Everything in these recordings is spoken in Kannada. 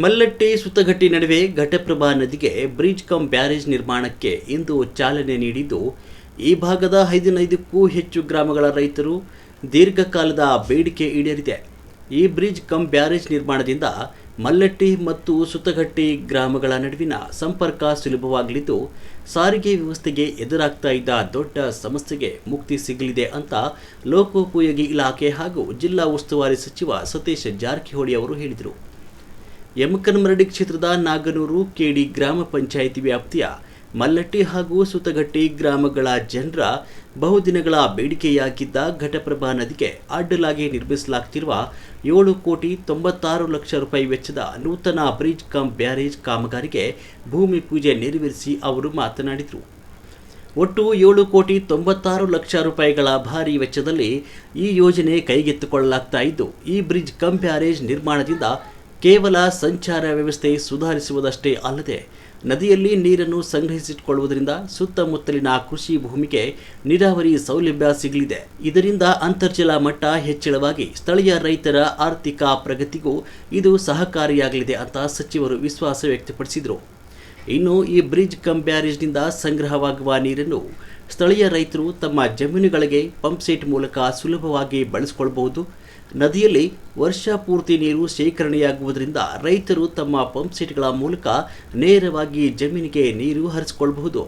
ಮಲ್ಲಟ್ಟಿ ಸುತ್ತಗಟ್ಟಿ ನಡುವೆ ಘಟಪ್ರಭಾ ನದಿಗೆ ಬ್ರಿಡ್ಜ್ ಕಮ್ ಬ್ಯಾರೇಜ್ ನಿರ್ಮಾಣಕ್ಕೆ ಇಂದು ಚಾಲನೆ ನೀಡಿದ್ದು, ಈ ಭಾಗದ 15ಕ್ಕೂ ಹೆಚ್ಚು ಗ್ರಾಮಗಳ ರೈತರು ದೀರ್ಘಕಾಲದ ಬೇಡಿಕೆ ಈಡೇರಿದೆ. ಈ ಬ್ರಿಡ್ಜ್ ಕಮ್ ಬ್ಯಾರೇಜ್ ನಿರ್ಮಾಣದಿಂದ ಮಲ್ಲಟ್ಟಿ ಮತ್ತು ಸುತ್ತಗಟ್ಟಿ ಗ್ರಾಮಗಳ ನಡುವಿನ ಸಂಪರ್ಕ ಸುಲಭವಾಗಲಿದ್ದು, ಸಾರಿಗೆ ವ್ಯವಸ್ಥೆಗೆ ಎದುರಾಗ್ತಾ ಇದ್ದ ದೊಡ್ಡ ಸಮಸ್ಯೆಗೆ ಮುಕ್ತಿ ಸಿಗಲಿದೆ ಅಂತ ಲೋಕೋಪಯೋಗಿ ಇಲಾಖೆ ಹಾಗೂ ಜಿಲ್ಲಾ ಉಸ್ತುವಾರಿ ಸಚಿವ ಸತೀಶ್ ಜಾರಕಿಹೊಳಿ ಅವರು ಹೇಳಿದರು. ಯಮಕನಮರಡಿ ಕ್ಷೇತ್ರದ ನಾಗನೂರು ಕೆಡಿ ಗ್ರಾಮ ಪಂಚಾಯಿತಿ ವ್ಯಾಪ್ತಿಯ ಮಲ್ಲಟ್ಟಿ ಹಾಗೂ ಸುತ್ತಗಟ್ಟಿ ಗ್ರಾಮಗಳ ಜನರ ಬಹುದಿನಗಳ ಬೇಡಿಕೆಯಾಗಿದ್ದ ಘಟಪ್ರಭಾ ನದಿಗೆ ಅಡ್ಡಲಾಗಿ ನಿರ್ಮಿಸಲಾಗುತ್ತಿರುವ 7,96,00,000 ರೂಪಾಯಿ ವೆಚ್ಚದ ನೂತನ ಬ್ರಿಡ್ಜ್ ಕಮ್ ಬ್ಯಾರೇಜ್ ಕಾಮಗಾರಿಗೆ ಭೂಮಿ ಪೂಜೆ ನೆರವೇರಿಸಿ ಅವರು ಮಾತನಾಡಿದರು. ಒಟ್ಟು 7,96,00,000 ರೂಪಾಯಿಗಳ ಭಾರಿ ವೆಚ್ಚದಲ್ಲಿ ಈ ಯೋಜನೆ ಕೈಗೆತ್ತಿಕೊಳ್ಳಲಾಗ್ತಾ ಇದ್ದು, ಈ ಬ್ರಿಡ್ಜ್ ಕಮ್ ಬ್ಯಾರೇಜ್ ನಿರ್ಮಾಣದಿಂದ ಕೇವಲ ಸಂಚಾರ ವ್ಯವಸ್ಥೆ ಸುಧಾರಿಸುವುದಷ್ಟೇ ಅಲ್ಲದೆ ನದಿಯಲ್ಲಿ ನೀರನ್ನು ಸಂಗ್ರಹಿಸಿಟ್ಟುಕೊಳ್ಳುವುದರಿಂದ ಸುತ್ತಮುತ್ತಲಿನ ಕೃಷಿ ಭೂಮಿಗೆ ನೀರಾವರಿ ಸೌಲಭ್ಯ ಸಿಗಲಿದೆ. ಇದರಿಂದ ಅಂತರ್ಜಲ ಮಟ್ಟ ಹೆಚ್ಚಳವಾಗಿ ಸ್ಥಳೀಯ ರೈತರ ಆರ್ಥಿಕ ಪ್ರಗತಿಗೂ ಇದು ಸಹಕಾರಿಯಾಗಲಿದೆ ಅಂತ ಸಚಿವರು ವಿಶ್ವಾಸ ವ್ಯಕ್ತಪಡಿಸಿದರು. ಇನ್ನು ಈ ಬ್ರಿಡ್ಜ್ ಕಮ್ ಬ್ಯಾರೇಜ್ನಿಂದ ಸಂಗ್ರಹವಾಗುವ ನೀರನ್ನು ಸ್ಥಳೀಯ ರೈತರು ತಮ್ಮ ಜಮೀನುಗಳಿಗೆ ಪಂಪ್ಸೆಟ್ ಮೂಲಕ ಸುಲಭವಾಗಿ ಬಳಸಿಕೊಳ್ಳಬಹುದು. ನದಿಯಲ್ಲಿ ವರ್ಷ ಪೂರ್ತಿ ನೀರು ಶೇಖರಣೆಯಾಗುವುದರಿಂದ ರೈತರು ತಮ್ಮ ಪಂಪ್ಸೆಟ್ಗಳ ಮೂಲಕ ನೇರವಾಗಿ ಜಮೀನಿಗೆ ನೀರು ಹರಿಸಿಕೊಳ್ಳಬಹುದು.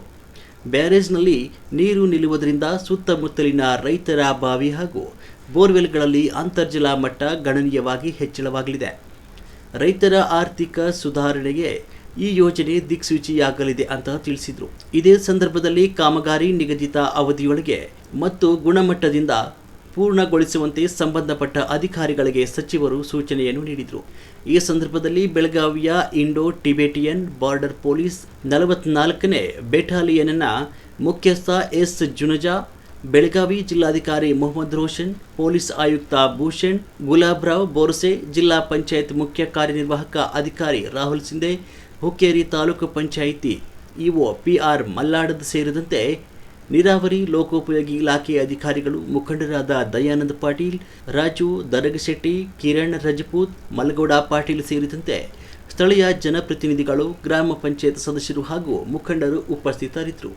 ಬ್ಯಾರೇಜ್ನಲ್ಲಿ ನೀರು ನಿಲ್ಲುವುದರಿಂದ ಸುತ್ತಮುತ್ತಲಿನ ರೈತರ ಬಾವಿ ಹಾಗೂ ಬೋರ್ವೆಲ್ಗಳಲ್ಲಿ ಅಂತರ್ಜಲ ಮಟ್ಟ ಗಣನೀಯವಾಗಿ ಹೆಚ್ಚಳವಾಗಲಿದೆ. ರೈತರ ಆರ್ಥಿಕ ಸುಧಾರಣೆಗೆ ಈ ಯೋಜನೆ ದಿಕ್ಸೂಚಿಯಾಗಲಿದೆ ಅಂತ ತಿಳಿಸಿದರು. ಇದೇ ಸಂದರ್ಭದಲ್ಲಿ ಕಾಮಗಾರಿ ನಿಗದಿತ ಅವಧಿಯೊಳಗೆ ಮತ್ತು ಗುಣಮಟ್ಟದಿಂದ ಪೂರ್ಣಗೊಳಿಸುವಂತೆ ಸಂಬಂಧಪಟ್ಟ ಅಧಿಕಾರಿಗಳಿಗೆ ಸಚಿವರು ಸೂಚನೆಯನ್ನು ನೀಡಿದರು. ಈ ಸಂದರ್ಭದಲ್ಲಿ ಬೆಳಗಾವಿಯ ಇಂಡೋ ಟಿಬೆಟಿಯನ್ ಬಾರ್ಡರ್ ಪೊಲೀಸ್ 44ನೇ ಬೆಟಾಲಿಯನ್ನ ಮುಖ್ಯಸ್ಥ ಎಸ್ ಜುನಜಾ, ಬೆಳಗಾವಿ ಜಿಲ್ಲಾಧಿಕಾರಿ ಮೊಹಮ್ಮದ್ ರೋಷನ್, ಪೊಲೀಸ್ ಆಯುಕ್ತ ಭೂಷಣ್ ಗುಲಾಬ್ರಾವ್ ಬೋರ್ಸೆ, ಜಿಲ್ಲಾ ಪಂಚಾಯತ್ ಮುಖ್ಯ ಕಾರ್ಯನಿರ್ವಾಹಕ ಅಧಿಕಾರಿ ರಾಹುಲ್ ಸಿಂಧೆ, ಹುಕ್ಕೇರಿ ತಾಲೂಕು ಪಂಚಾಯಿತಿ ಇಒ ಪಿಆರ್ ಮಲ್ಲಾಡದ್ ಸೇರಿದಂತೆ ನೀರಾವರಿ ಲೋಕೋಪಯೋಗಿ ಇಲಾಖೆ ಅಧಿಕಾರಿಗಳು, ಮುಖಂಡರಾದ ದಯಾನಂದ ಪಾಟೀಲ್, ರಾಜು ದರಗಶೆಟ್ಟಿ, ಕಿರಣ್ ರಜಪೂತ್, ಮಲಗೌಡ ಪಾಟೀಲ್ ಸೇರಿದಂತೆ ಸ್ಥಳೀಯ ಜನಪ್ರತಿನಿಧಿಗಳು, ಗ್ರಾಮ ಪಂಚಾಯತ್ ಸದಸ್ಯರು ಹಾಗೂ ಮುಖಂಡರು ಉಪಸ್ಥಿತರಿದ್ದರು.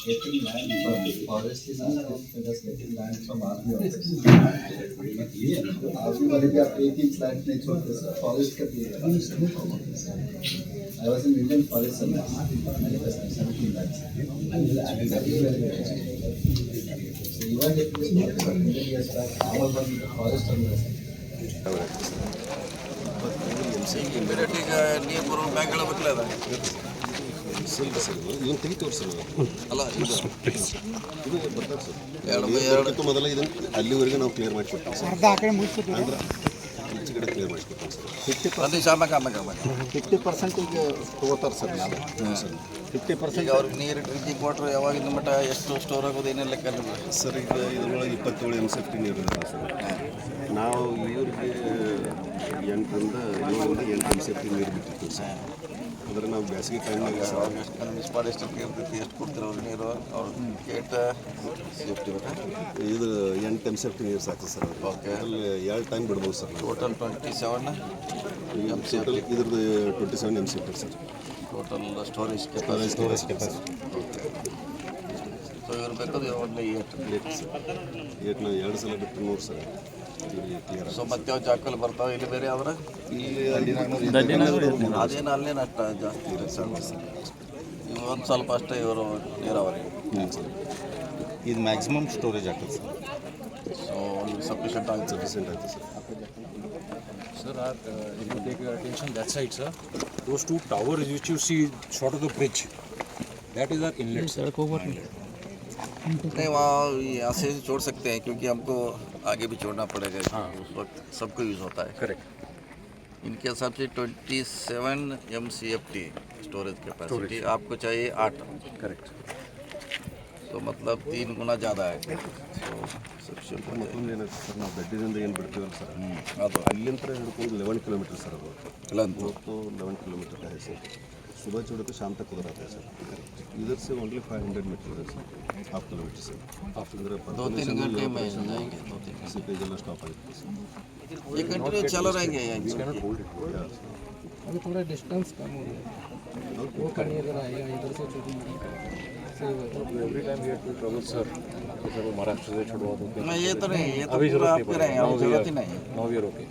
Getting land from forest is getting land from army office. army वाले भी आप एक ही फ्लैट नहीं छोड़ते सर, फॉरेस्ट का भी है. I was in Indian forest service, 17 lakhs. So even if it is not for 20 years back, our one forest service. Immediate ಈಗ ನೀರು ಬರೋ ಬ್ಯಾಂಕ್ಗಳ ಬೇಕಲ್ಲ ಸಿಲ್ರಿ ಸರ್ ಇವನು ತೆಗಿತೀವ್ರಿ ಸರ್ ಅಲ್ಲ ಇದು ಬರ್ತದೆ ಸರ್ ಎರಡಕ್ಕೂ ಮೊದಲ ಇದನ್ನು ಅಲ್ಲಿವರೆಗೆ ನಾವು ಕ್ಲಿಯರ್ ಮಾಡಿಕೊಡ್ತೀವಿ ಸರ್. ಅಂದ್ರೆ ಈಚೆ ಕಡೆ ಕ್ಲಿಯರ್ ಮಾಡಿಕೊಡ್ತೀವಿ ಸರ್. 50% ಈಗ ತಗೋತಾರೆ ಸರ್. ನಾನು ಸರ್ 50% ಅವ್ರಿಗೆ ನೀರು ಡ್ರಿಂಕಿಂಗ್ ವಾಟರ್ ಯಾವಾಗಿಂದ ಮಟ್ಟ ಎಷ್ಟು ಸ್ಟೋರ್ ಆಗೋದು ಏನೆಲ್ಲ ಲೆಕ್ಕ ಸರ್. ಈಗ ಇದ್ರೊಳಗೆ 27 MCFT ನೀರು ಇರುತ್ತೆ ಸರ್. ನಾವು ಇವ್ರಿಗೆ 8 MCFT ನೀರು ಬಿಟ್ಟಿರ್ತೀವಿ ಸರ್. ಅಂದ್ರೆ ನಾವು ಬೇಸಿಗೆ ಟೈಮ್ನಾಗ ಮಿಸ್ಪಾಡ್ ಎಷ್ಟು ಕೊಡ್ತೀರ ಅವ್ರ ನೀರು ಅವ್ರ ಗೇಟ್ ಸೇಫ್ಟಿ ಇದು 8 MCFT ನೀರು ಸಾಕು ಸರ್. ಓಕೆ, ಅಲ್ಲಿ 2 ಟೈಮ್ ಬಿಡ್ಬೋದು ಸರ್. ಟೋಟಲ್ 27 MCFT ಇದ್ರದ್ದು 27 MCFT sir. Total storage capacity. So ಇವ್ರು ಬೇಕಾದ್ರೆ ಒಳ್ಳೆ 8 ಸರ್. 8 ನಾವು 2 ಸಲ ಬಿಟ್ಟು 3 ಸಲ ಕ್ಲಿಯರ್. ಸೊ ಮತ್ತೆ ಯಾವ ಜಾಕಲ್ಲಿ ಬರ್ತಾವೆ ಇಲ್ಲಿ ಬೇರೆ ಆದ್ರೆ ಇಲ್ಲಿ ಅದೇನು ಅಲ್ಲೇನು ಅಷ್ಟ ಜಾಸ್ತಿ ಇರುತ್ತೆ ಸರ್. ಇವು ಒಂದು ಸ್ವಲ್ಪ ಅಷ್ಟೇ ಇವರು ನೀರಾವರಿ. ಇದು ಮ್ಯಾಕ್ಸಿಮಮ್ ಸ್ಟೋರೇಜ್ ಆಗ್ತದೆ ಸರ್. ಸೊ ಸಫಿಷಿಯೆಂಟ್ ಆಗುತ್ತೆ sir. Sir, if you take your attention that side, sir, those two towers which you see short of the bridge, that is our inlet. Sir, नहीं वहाँ ऐसे छोड़ सकते हैं क्योंकि हमको आगे भी छोड़ना पड़ेगा. हाँ, उस वक्त सबको यूज़ होता है. Correct. इनके हिसाब से 27 MCFT स्टोरेज कैपेसिटी, आपको चाहिए 8. Correct. तो मतलब 3 गुना ज़्यादा है तो ಸಫಿಷಿಯಂಟ್ ಮತ್ತೊಂದು ಏನಾಯ್ತು ಸರ್, ನಾವು ಬೆಡ್ಡಿನಿಂದ ಏನು ಬಿಡ್ತೀವಲ್ಲ ಸರ್, ಅದು ಅಲ್ಲಿಂದ ಹಿಡ್ಕೊಂಡು 11 किलोमीटर सर, वो ಇಲ್ಲ ಅಂತ तो 11 किलोमीटर का है सर। सुबह छोड़ो तो शाम तक उधर आता है सर। इधर से ओनली 500 मीटर है सर, हाफ किलोमीटर सर। इधर 2-3 घंटे में जाएंगे 2-3 किसी पे जला स्टॉप आएगा सर। ये कंटिन्यू चला रहेंगे यहाँ अभी थोड़ा डिस्टेंस कम हो गया वो कहीं अगर आएगा इधर से छोटी every time we have to travel sir, sir वो महाराष्ट्र से छुड़वा दो। मैं ये तो नहीं, ये तो अभी पूरा जरूरत आप करेंगे, नहीं अभी पड़ेगी, जरूरत ही नहीं है। Now we are okay.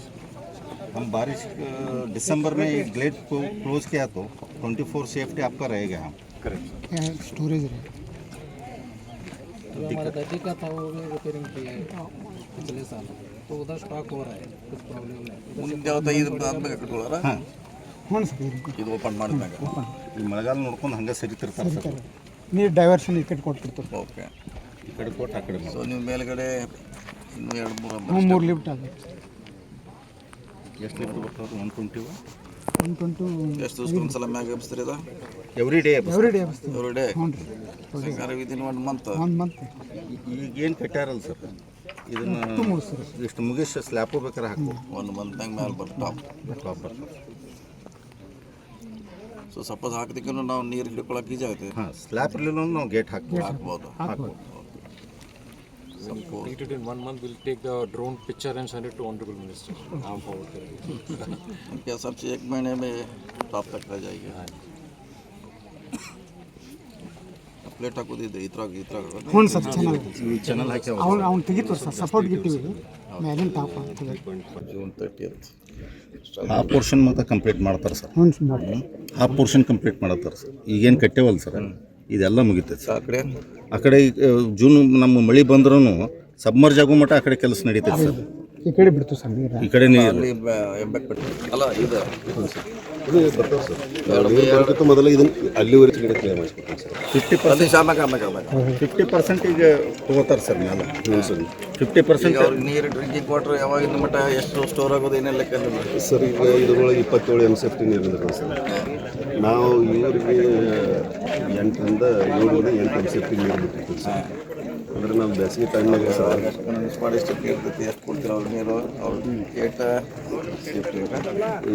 हम बारिश दिसंबर में ग्लेड को क्लोज किया तो 24 सेफ्टी आपका रहेगा यहाँ। करेक्ट। स्टोरेज रहे तो हमारा दादी का था वो भी रिपेयरिंग किया है पिछले साल, तो उधर स्टॉक हो रहा है, कुछ प्रॉब्लम नहीं। ಮುಂದೆ ಯಾವತ್ತ ಇದು ಆದ್ಮೇಲೆ ಕಟ್ಕೊಳ್ಳಾರ ಹ್ಞೂ ಸರ್ ಇದು ಓಪನ್ ಮಾಡಿದ್ಮ್ಯಾಗ ಈ ಮಳೆಗಾಲ ನೋಡ್ಕೊಂಡು ಹಂಗೆ ಸರಿತಿರ್ತಾರೆ ಸರ್, ನೀರು ಡೈವರ್ಷನ್ ಈ ಕಡೆ ಕೊಟ್ಬಿಡ್ತಾರೆ ಓಕೆ ಈ ಕಡೆ ಕೊಟ್ಟು ಆ ಕಡೆ ಸೊ ನೀವು ಮೇಲ್ಗಡೆ ಇನ್ನೂ 3 ಲಿಫ್ಟ್ ಆಗುತ್ತೆ ಎಷ್ಟು ಲೀಟರ್ ಬರ್ತಾವೆ? 120 120 ಎಷ್ಟು ದಿವಸ ಒಂದ್ಸಲ ಮ್ಯಾಗ ಎಬ್ಸ್ತೀರಿ ಇದು ಎವ್ರಿ ಡೇ ಎವ್ರಿ ಡೇ ಬಸ್ತೀವಿ ಎವ್ರಿ ಡೇ ಹ್ಞೂ ರೀ ಸರ್ಕಾರ ವಿದಿನ್ 1 ಮಂತ್ 1 ಮಂತ್ ಈಗ ಏನು ಕಟ್ಟಾರಲ್ಲ ಸರ್, ಇದನ್ನು ಇಷ್ಟು ಮುಗಿಸಿ ಸ್ಲ್ಯಾಪು ಬೇಕಾದ್ರೆ ಹಾಕು 1 ಮಂತ್ನಾಗ ಮ್ಯಾಲೆ ಬರ್ತಾವ ಟಾಪ್ ಬರ್ತದೆ। ಸೊ ಸಪೋಸ್ ಹಾಕ್ದಿಕ್ಕೂ ನಾವು ನೀರು ಹಿಡ್ಕೊಳಕ್ಕೆ ಈಜಿ ಆಗುತ್ತೆ ಹಾಂ, ಸ್ಲ್ಯಾಪ್ ಇರಲಿಲ್ಲ ಅಂದ್ರೆ ನಾವು ಗೇಟ್ ಹಾಕ್ಬೋದು ಹಾಕ್ಬೋದು Completed in 1 month, we'll take the drone picture and send it to Honorable Minister. I'm forward करेंगे। क्या सबसे 1 महीने में टॉप तक रह जाएगी ಪ್ಲೇಟ್ ಹಾಕೋದಿದೆ ಈ ಥರ ಹ್ಞೂ ಸರ್ ಚೆನ್ನಾಗಿ ಈ ಚಾನಲ್ ಹಾಕಿ ಅವ್ನು ತೆಗಿತು ಸರ್ ಸಪೋರ್ಟ್ ಗಿಟ್ಟಿವಿ ಮ್ಯಾಲಿನ ಟಾಪ್ ಜೂನ್ 30th ಆ ಪೋರ್ಷನ್ ಮಾತ್ರ ಕಂಪ್ಲೀಟ್ ಮಾಡ್ತಾರೆ ಸರ್, ಹ್ಞೂ ಮಾಡ್ತೀವಿ ಆ ಪೋರ್ಷನ್ ಕಂಪ್ಲೀಟ್ ಮಾಡತ್ತಾರೆ ಸರ್। ಈಗೇನು ಕಟ್ಟೇವಲ್ಲ ಸರ್, ಇದೆಲ್ಲ ಮುಗಿತೈತೆ ಸರ್। ಆ ಕಡೆ ಆ ಕಡೆ ಜೂನ್ ನಮ್ಮ ಮಳೆ ಬಂದ್ರೂ ಸಬ್ಮರ್ಜ್ ಆಗೋ ಮಟ್ಟ ಆ ಕಡೆ ಕೆಲಸ ನಡೀತೈತೆ ಸರ್। ಈ ಕಡೆ ಬಿಡ್ತು ಸರ್ ನೀರು ಈ ಕಡೆ ನೀರು ಅಲ್ಲಿ ಎಂಬೆಕ್ ಬಿಟ್ಟು ಅಲ್ಲ ಇದು ಇದು ಬರ್ತಾವೆ ಸರ್, ನೀರು ಬರೋದಕ್ಕೂ ಮೊದಲು ಇದನ್ನು ಅಲ್ಲಿವರೆಗೆ ಗಿಡ ಕ್ಲಿಯರ್ ಮಾಡಿಸ್ಕೊಡ್ತೀನಿ ಸರ್। 50% ಆಮ್ಯಾಗ 50% ಈಗ ತೊಗೋತಾರೆ ಸರ್ ಮೇಲೆ, ಹ್ಞೂ ಸರ್ 50% ಅವ್ರಿಗೆ ನೀರು ಡ್ರಿಂಕಿಂಗ್ ವಾಟರ್ ಯಾವಾಗಿನ ಮಟ್ಟ ಎಷ್ಟು ಸ್ಟೋರ್ ಆಗೋದು ಏನೆಲ್ಲ ಲೆಕ್ಕ ಸರ್, ಈಗ ಇದ್ರೊಳಗೆ 27 MCFT ನೀರು ಇದ್ರೆ ಸರ್, ನಾವು ಇವರಿಗೆ 8ರಿಂದ 8 MCFT ನೀರು ಬಿಟ್ಟಿರ್ತೀವಿ ಸರ್। ಅಂದರೆ ನಾವು ಬೇಸಿಗೆ ಟೈಮ್ನಾಗ ಸರ್ ಮಾಡಿ ಎಷ್ಟು ಇರ್ತೈತಿ ಎಷ್ಟು ಕೊಡ್ತೀರ ಅವ್ರ ನೀರು ಅವ್ರ ಏಟ ಸೇಫ್ಟಿ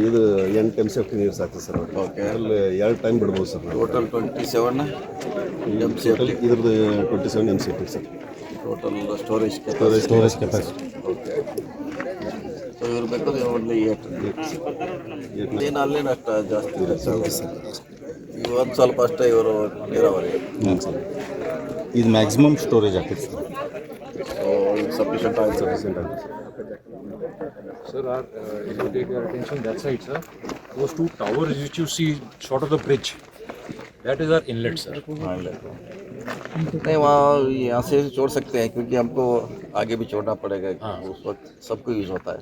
ಇದು 8 MCFT ನೀರು ಸಾಕು ಸರ್ ಅವ್ರಿಗೆ। ಓಕೆ ಅಲ್ಲಿ 2 ಟೈಮ್ ಬಿಡ್ಬೋದು ಸರ್ ನಾವು। ಟೋಟಲ್ 27 ಟೋಟಲ್ ಇದ್ರದ್ದು 27 MCFT sir total storage capacity. Okay so ಇವ್ರು ಬೇಕಾದ್ರೆ ಓನ್ಲಿ 8 ಏನು ಅಲ್ಲೇನು ಅಷ್ಟು ಜಾಸ್ತಿ ಇರುತ್ತೆ ಸರ್, ಇವತ್ತು ಸ್ವಲ್ಪ ಅಷ್ಟೇ ಇವರು ನೀರಾವರಿ ಹ್ಞೂ ಸರ್, ಇದು ಮ್ಯಾಕ್ಸಿಮಮ್ ಸ್ಟೋರೇಜ್ ಆಗ್ತೈತೆ ಸರ್। ಸೊ ಸಫಿಷಿಯಂಟ್ ಆಗಿ ಸಫಿಷಿಯೆಂಟ್ ಆಗುತ್ತೆ Sir, if you take your attention that side, sir, those 2 towers which you see short of the bridge, that is our inlet, sir. नहीं वहाँ यहाँ से छोड़ सकते हैं क्योंकि हमको आगे भी छोड़ना पड़ेगा उस वक्त सबको यूज़ होता है